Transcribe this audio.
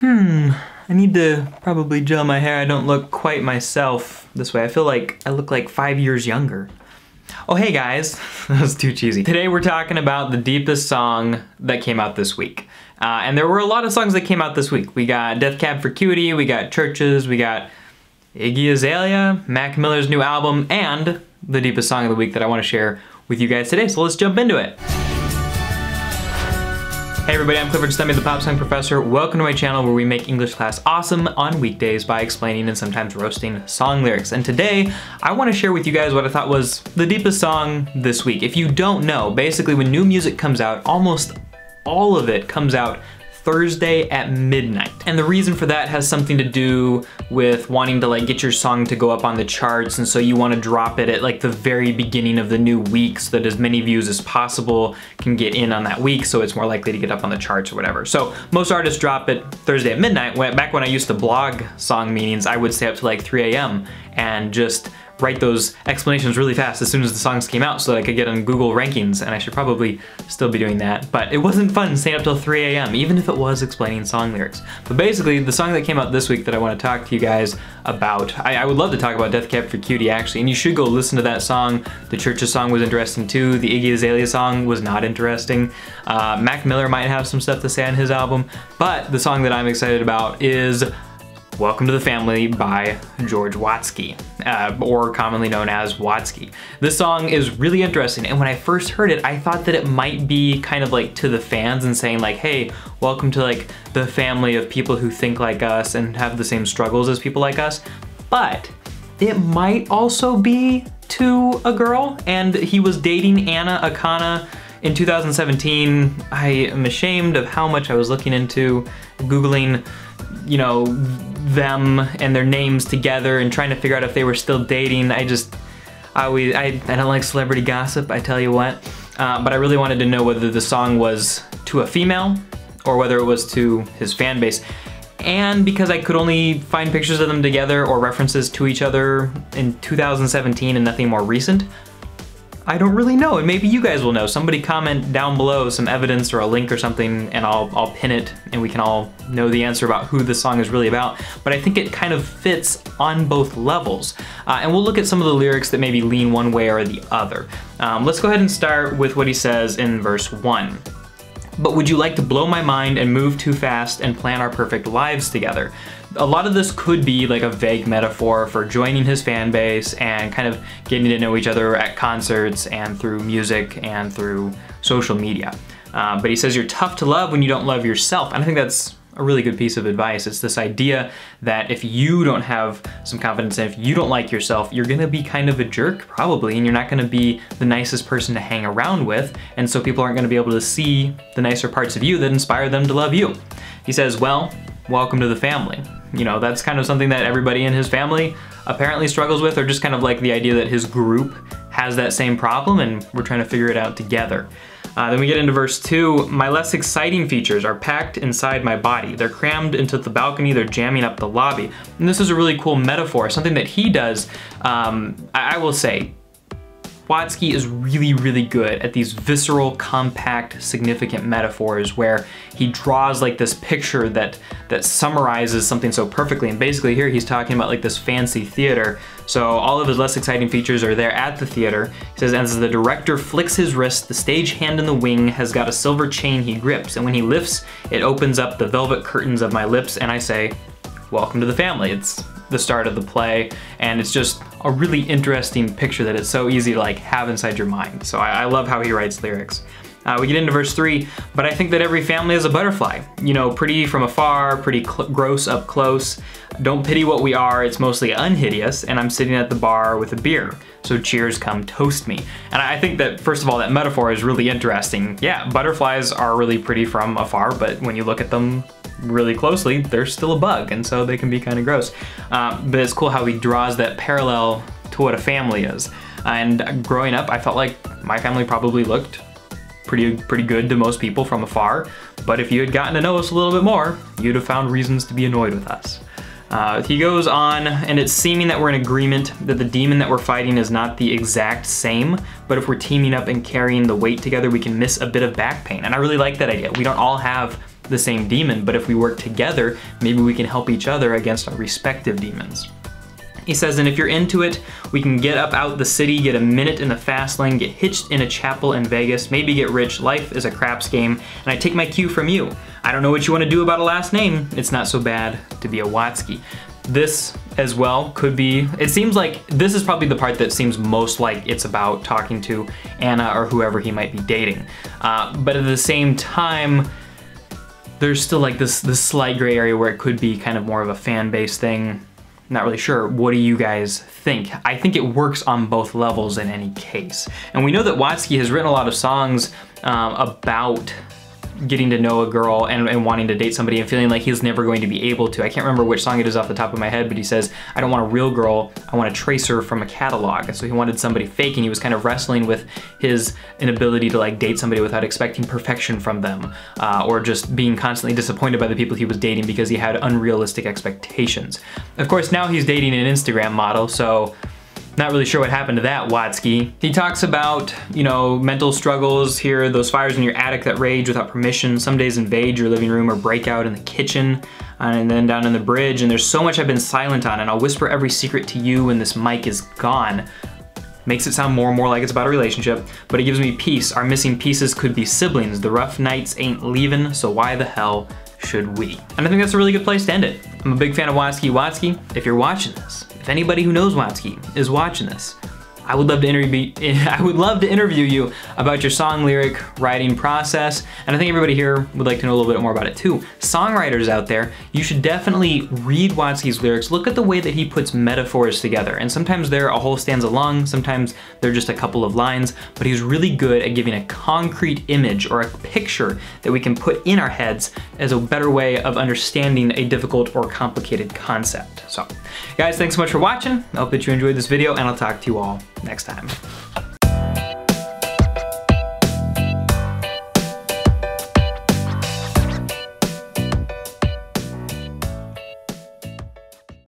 I need to probably gel my hair. I don't look quite myself this way. I feel like I look like 5 years younger. Oh, hey guys. That was too cheesy. Today we're talking about the deepest song that came out this week. And there were a lot of songs that came out this week. We got Death Cab for Cutie, we got Churches, we got Iggy Azalea, Mac Miller's new album, and the deepest song of the week that I want to share with you guys today. So let's jump into it. Hey everybody, I'm Clifford Stemmy, the Pop Song Professor. Welcome to my channel where we make English class awesome on weekdays by explaining and sometimes roasting song lyrics. And today, I want to share with you guys what I thought was the deepest song this week. If you don't know, basically when new music comes out, almost all of it comes out Thursday at midnight. And the reason for that has something to do with wanting to get your song to go up on the charts, and so you want to drop it at the very beginning of the new week so that as many views as possible can get in on that week, so it's more likely to get up on the charts or whatever. So most artists drop it Thursday at midnight. Back when I used to blog song meanings, I would stay up to 3 a.m. and just write those explanations really fast as soon as the songs came out so that I could get on Google rankings, and I should probably still be doing that. But it wasn't fun staying up till 3 a.m. even if it was explaining song lyrics. But basically, the song that came out this week that I want to talk to you guys about, I would love to talk about Death Cab for Cutie actually, and you should go listen to that song. The Churches song was interesting too. The Iggy Azalea song was not interesting. Mac Miller might have some stuff to say on his album, but the song that I'm excited about is Welcome to the Family by George Watsky, or commonly known as Watsky. This song is really interesting, and when I first heard it, I thought that it might be kind of to the fans and saying hey, welcome to the family of people who think like us and have the same struggles as people like us. But it might also be to a girl, and he was dating Anna Akana in 2017. I am ashamed of how much I was looking into, Googling, them and their names together and trying to figure out if they were still dating. I don't like celebrity gossip, I tell you what. But I really wanted to know whether the song was to a female or whether it was to his fan base. And because I could only find pictures of them together or references to each other in 2017 and nothing more recent, I don't really know, and maybe you guys will know. Somebody comment down below some evidence or a link or something, and I'll pin it, and we can all know the answer about who this song is really about. But I think it kind of fits on both levels. And we'll look at some of the lyrics that maybe lean one way or the other. Let's go ahead and start with what he says in verse 1. But would you like to blow my mind and move too fast and plan our perfect lives together? A lot of this could be a vague metaphor for joining his fan base and kind of getting to know each other at concerts and through music and through social media. But he says you're tough to love when you don't love yourself. And I think that's a really good piece of advice. It's this idea that if you don't have some confidence and if you don't like yourself, you're gonna be kind of a jerk probably, and you're not gonna be the nicest person to hang around with, and so people aren't gonna be able to see the nicer parts of you that inspire them to love you. He says, well, welcome to the family. That's kind of something that everybody in his family apparently struggles with, or just kind of the idea that his group has that same problem and we're trying to figure it out together. Then we get into verse 2. My less exciting features are packed inside my body. They're crammed into the balcony, they're jamming up the lobby. And this is a really cool metaphor, something that he does. I will say, Watsky is really, really good at these visceral, compact, significant metaphors where he draws this picture that summarizes something so perfectly. And basically here he's talking about this fancy theater. So all of his less exciting features are there at the theater. He says, as the director flicks his wrist, the stage hand in the wing has got a silver chain he grips. And when he lifts, it opens up the velvet curtains of my lips, and I say, welcome to the family. It's the start of the play, and it's just a really interesting picture that it's so easy to have inside your mind. So I love how he writes lyrics. We get into verse 3, but I think that every family is a butterfly. Pretty from afar, pretty gross up close. Don't pity what we are, it's mostly unhideous, and I'm sitting at the bar with a beer. So cheers, come toast me. And I think that, first of all, that metaphor is really interesting. Yeah, butterflies are really pretty from afar, but when you look at them really closely, they're still a bug, and so they can be kind of gross. But it's cool how he draws that parallel to what a family is. And growing up, I felt like my family probably looked pretty good to most people from afar, but if you had gotten to know us a little bit more, you'd have found reasons to be annoyed with us. He goes on, and it's seeming that we're in agreement that the demon that we're fighting is not the exact same, but if we're teaming up and carrying the weight together, we can miss a bit of back pain. And I really like that idea. We don't all have the same demon, but if we work together, maybe we can help each other against our respective demons. He says, and if you're into it, we can get up out the city, get a minute in the fast lane, get hitched in a chapel in Vegas, maybe get rich. Life is a craps game, and I take my cue from you. I don't know what you want to do about a last name. It's not so bad to be a Watsky. This as well could be, it seems like this is probably the part that seems most like it's about talking to Anna or whoever he might be dating. But at the same time, there's still like this slight gray area where it could be kind of more of a fan base thing. Not really sure. What do you guys think? I think it works on both levels in any case. And we know that Watsky has written a lot of songs about getting to know a girl and wanting to date somebody and feeling like he's never going to be able to. I can't remember which song it is off the top of my head, but he says, I don't want a real girl, I want a tracer from a catalog. So he wanted somebody fake, and he was kind of wrestling with his inability to like date somebody without expecting perfection from them, or just being constantly disappointed by the people he was dating because he had unrealistic expectations. Of course, now he's dating an Instagram model, so not really sure what happened to that, Watsky. He talks about, you know, mental struggles here, those fires in your attic that rage without permission, some days invade your living room or break out in the kitchen, and then down in the bridge, and there's so much I've been silent on, and I'll whisper every secret to you when this mic is gone. Makes it sound more and more like it's about a relationship, but it gives me peace. Our missing pieces could be siblings. The rough nights ain't leaving, so why the hell should we? And I think that's a really good place to end it. I'm a big fan of Watsky. Watsky, if you're watching this, if anybody who knows Watsky is watching this, I would love to interview you about your song lyric writing process, and I think everybody here would like to know a little bit more about it too. Songwriters out there, you should definitely read Watsky's lyrics, look at the way that he puts metaphors together, and sometimes they're a whole stanza long, sometimes they're just a couple of lines, but he's really good at giving a concrete image or a picture that we can put in our heads as a better way of understanding a difficult or complicated concept. So, guys, thanks so much for watching. I hope that you enjoyed this video, and I'll talk to you all next time.